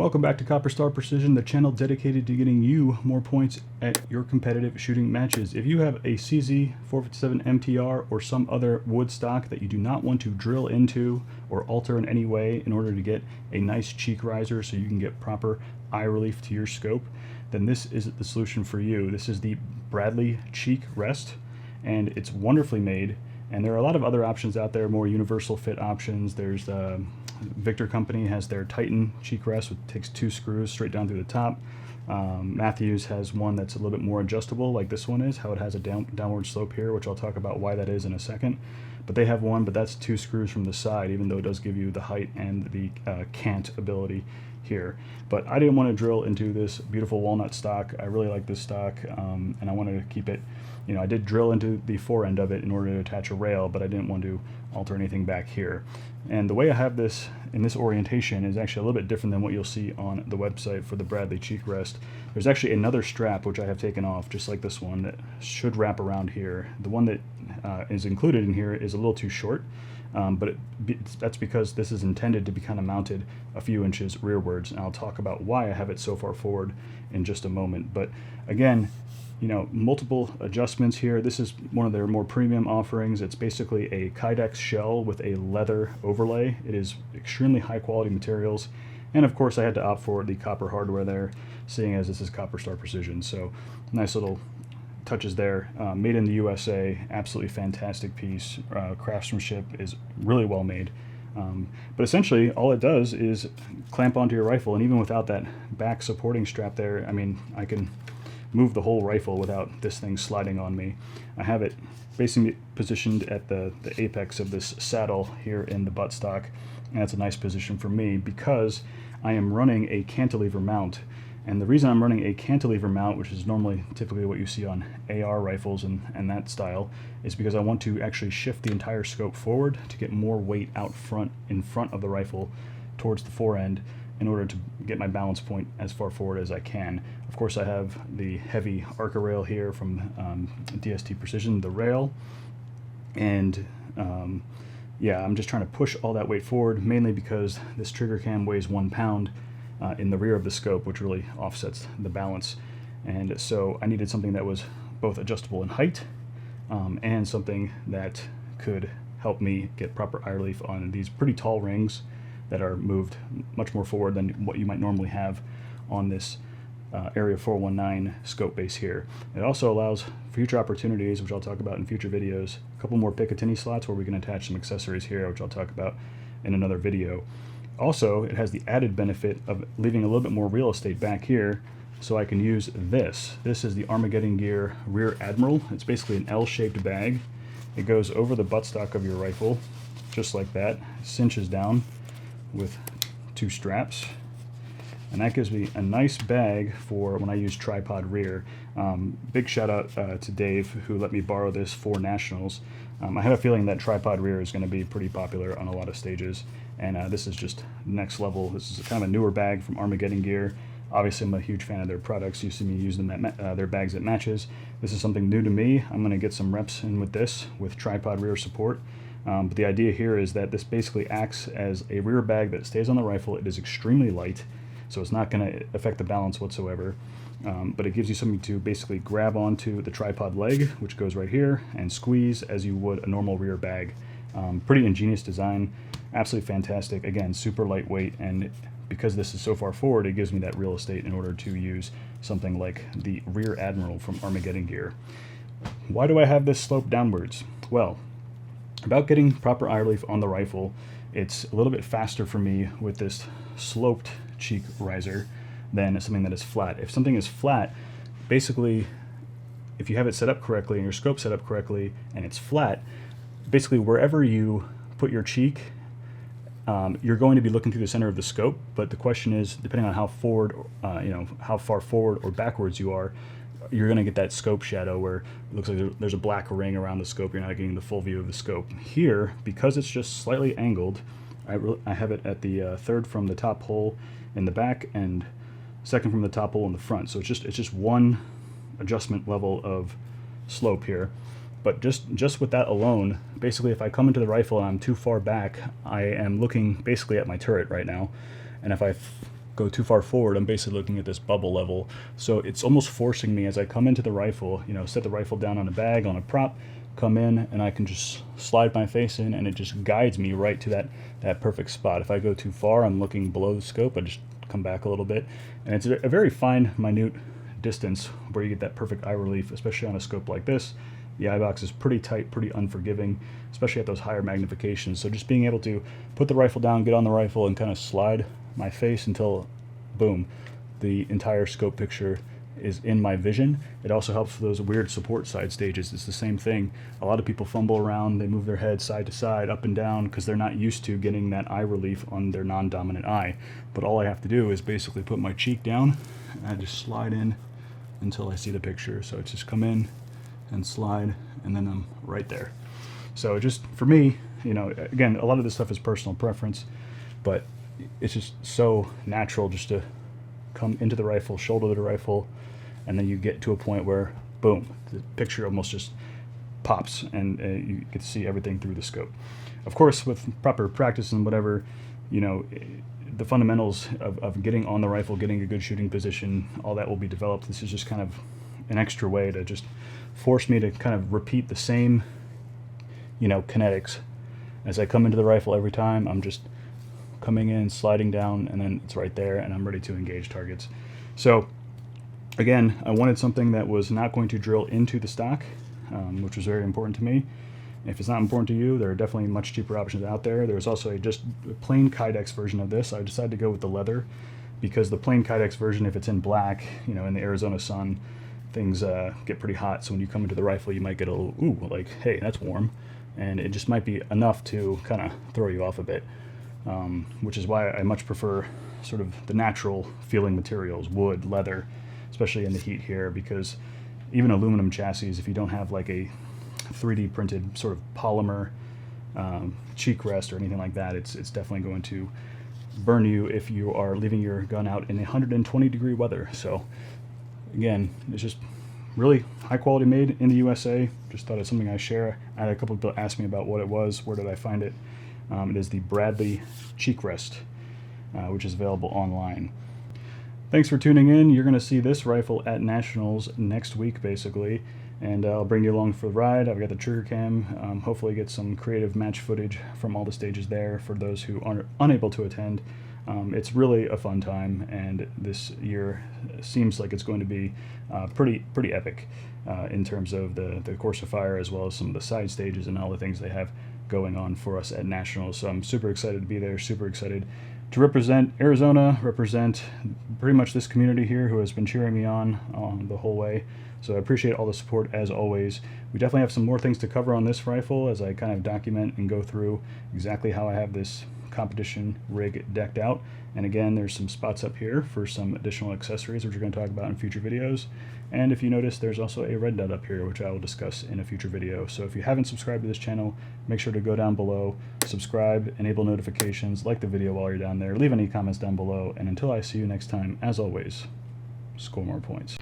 Welcome back to Copper Star Precision, the channel dedicated to getting you more points at your competitive shooting matches. If you have a CZ457 MTR or some other wood stock that you do not want to drill into or alter in any way in order to get a nice cheek riser so you can get proper eye relief to your scope, then this is the solution for you. This is the Bradley Cheek Rest, and it's wonderfully made. And there are a lot of other options out there, more universal fit options. There's Victor Company has their Titan cheek rest, which takes 2 screws straight down through the top. Matthews has one that's a little bit more adjustable, like this one is, how it has a downward slope here, which I'll talk about why that is in a second. But they have one, but that's 2 screws from the side, even though it does give you the height and the cant ability here. But I didn't want to drill into this beautiful walnut stock. I really like this stock, and I wanted to keep it, you know, I did drill into the fore end of it in order to attach a rail, but I didn't want to alter anything back here. And the way I have this in this orientation is actually a little bit different than what you'll see on the website for the Bradley Cheek Rest. There's actually another strap which I have taken off, just like this one, that should wrap around here. The one that is included in here is a little too short, but that's because this is intended to be kind of mounted a few inches rearwards, and I'll talk about why I have it so far forward in just a moment. But again, you know, multiple adjustments here. This is one of their more premium offerings. It's basically a Kydex shell with a leather overlay. It is extremely high quality materials, and of course I had to opt for the copper hardware there, seeing as this is Copper Star Precision. So nice little touches there. Made in the USA, absolutely fantastic piece. Craftsmanship is really well made. But essentially all it does is clamp onto your rifle, and even without that back supporting strap there, I mean, I can move the whole rifle without this thing sliding on me. I have it basically positioned at the apex of this saddle here in the buttstock, and that's a nice position for me because I am running a cantilever mount. And the reason I'm running a cantilever mount, which is normally typically what you see on AR rifles and that style, is because I want to actually shift the entire scope forward to get more weight out front, in front of the rifle towards the fore end, in order to get my balance point as far forward as I can. Of course, I have the heavy Arca rail here from DST Precision, the rail, and yeah, I'm just trying to push all that weight forward, mainly because this trigger cam weighs 1 pound in the rear of the scope, which really offsets the balance. And so I needed something that was both adjustable in height and something that could help me get proper eye relief on these pretty tall rings that are moved much more forward than what you might normally have on this Area 419 scope base here. It also allows future opportunities, which I'll talk about in future videos, a couple more Picatinny slots where we can attach some accessories here, which I'll talk about in another video. Also, it has the added benefit of leaving a little bit more real estate back here, so I can use this. This is the Armageddon Gear Rear Admiral. It's basically an L-shaped bag. It goes over the buttstock of your rifle, just like that. It cinches down with 2 straps, and that gives me a nice bag for when I use tripod rear. Big shout out to Dave, who let me borrow this for nationals. I have a feeling that tripod rear is going to be pretty popular on a lot of stages, and this is just next level. This is kind of a newer bag from Armageddon Gear. Obviously I'm a huge fan of their products. You see me use them at their bags at matches. This is something new to me. I'm going to get some reps in with this with tripod rear support. But the idea here is that this basically acts as a rear bag that stays on the rifle. It is extremely light, so it's not going to affect the balance whatsoever. But it gives you something to basically grab onto the tripod leg, which goes right here, and squeeze as you would a normal rear bag. Pretty ingenious design, absolutely fantastic. Again, super lightweight, and because this is so far forward, it gives me that real estate in order to use something like the Rear Admiral from Armageddon Gear. Why do I have this slope downwards? Well, about getting proper eye relief on the rifle, it's a little bit faster for me with this sloped cheek riser than something that is flat. If something is flat, basically, if you have it set up correctly and your scope set up correctly and it's flat, basically wherever you put your cheek, you're going to be looking through the center of the scope. But the question is, depending on how forward, how far forward or backwards you are, you're going to get that scope shadow where it looks like there's a black ring around the scope. You're not getting the full view of the scope. Here, because it's just slightly angled, I have it at the 3rd from the top hole in the back and 2nd from the top hole in the front. So it's just one adjustment level of slope here. But just with that alone, basically if I come into the rifle and I'm too far back, I am looking basically at my turret right now. And if I go too far forward, I'm basically looking at this bubble level. So it's almost forcing me as I come into the rifle, you know, set the rifle down on a bag, on a prop, come in, and I can just slide my face in, and it just guides me right to that perfect spot. If I go too far, I'm looking below the scope, I just come back a little bit. And it's a very fine, minute distance where you get that perfect eye relief, especially on a scope like this. The eye box is pretty tight, pretty unforgiving, especially at those higher magnifications. So just being able to put the rifle down, get on the rifle, and kind of slide my face until, boom, the entire scope picture is in my vision. It also helps for those weird support side stages. It's the same thing. A lot of people fumble around, they move their head side to side, up and down, because they're not used to getting that eye relief on their non-dominant eye. But all I have to do is basically put my cheek down, and I just slide in until I see the picture. So it's just come in and slide, and then I'm right there. So just for me, you know, again, a lot of this stuff is personal preference, but it's just so natural just to come into the rifle, shoulder the rifle, and then you get to a point where, boom, the picture almost just pops, and you get to see everything through the scope. Of course, with proper practice and whatever, you know, the fundamentals of getting on the rifle, getting a good shooting position, all that will be developed. This is just kind of an extra way to just force me to kind of repeat the same, you know, kinetics. As I come into the rifle every time, I'm just coming in, sliding down, and then it's right there, and I'm ready to engage targets. So again, I wanted something that was not going to drill into the stock, which was very important to me. If it's not important to you, there are definitely much cheaper options out there. There's also just a plain Kydex version of this. I decided to go with the leather because the plain Kydex version, if it's in black, you know, in the Arizona sun, things get pretty hot. So when you come into the rifle, you might get a little, ooh, like, hey, that's warm. And it just might be enough to kind of throw you off a bit, which is why I much prefer sort of the natural feeling materials, wood, leather, especially in the heat here, because even aluminum chassis, if you don't have like a 3D printed sort of polymer cheek rest or anything like that, it's definitely going to burn you if you are leaving your gun out in 120-degree weather. So again, it's just really high quality, made in the USA. Just thought it's something I share. I had a couple of people ask me about what it was, where did I find it. It is the Bradley cheek rest, which is available online. Thanks for tuning in. You're going to see this rifle at Nationals next week, basically, and I'll bring you along for the ride. I've got the trigger cam. Hopefully get some creative match footage from all the stages there for those who are unable to attend. It's really a fun time, and this year seems like it's going to be pretty epic in terms of the course of fire, as well as some of the side stages and all the things they have going on for us at Nationals. So I'm super excited to be there, super excited to represent Arizona, represent pretty much this community here who has been cheering me on the whole way. So I appreciate all the support as always. We definitely have some more things to cover on this rifle as I kind of document and go through exactly how I have this competition rig decked out. And again, there's some spots up here for some additional accessories, which we're going to talk about in future videos. And if you notice, there's also a red dot up here, which I will discuss in a future video. So if you haven't subscribed to this channel, make sure to go down below, subscribe, enable notifications, like the video while you're down there, leave any comments down below. And until I see you next time, as always, score more points.